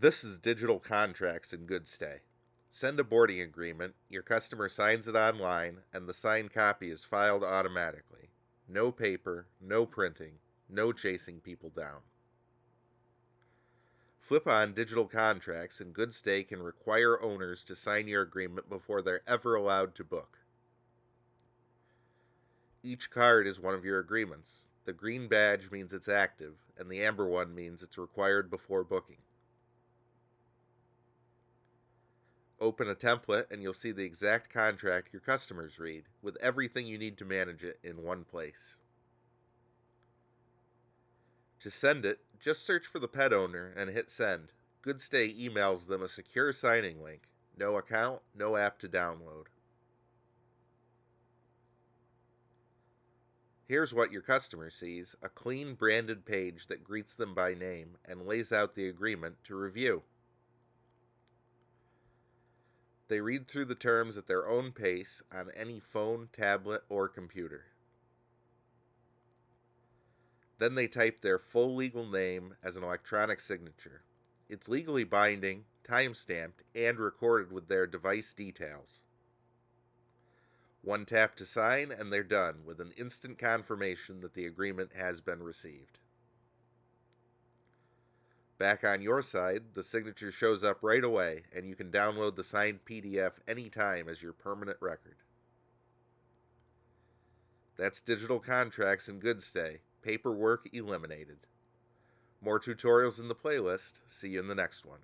This is digital contracts in Goodstay. Send a boarding agreement, your customer signs it online, and the signed copy is filed automatically. No paper, no printing, no chasing people down. Flip on digital contracts, and Goodstay can require owners to sign your agreement before they're ever allowed to book. Each card is one of your agreements. The green badge means it's active, and the amber one means it's required before booking. Open a template and you'll see the exact contract your customers read, with everything you need to manage it in one place. To send it, just search for the pet owner and hit send. Goodstay emails them a secure signing link. No account, no app to download. Here's what your customer sees: a clean branded page that greets them by name and lays out the agreement to review. They read through the terms at their own pace on any phone, tablet, or computer. Then they type their full legal name as an electronic signature. It's legally binding, time-stamped, and recorded with their device details. One tap to sign, and they're done, with an instant confirmation that the agreement has been received. Back on your side, the signature shows up right away, and you can download the signed PDF anytime as your permanent record. That's digital contracts in Goodstay, paperwork eliminated. More tutorials in the playlist. See you in the next one.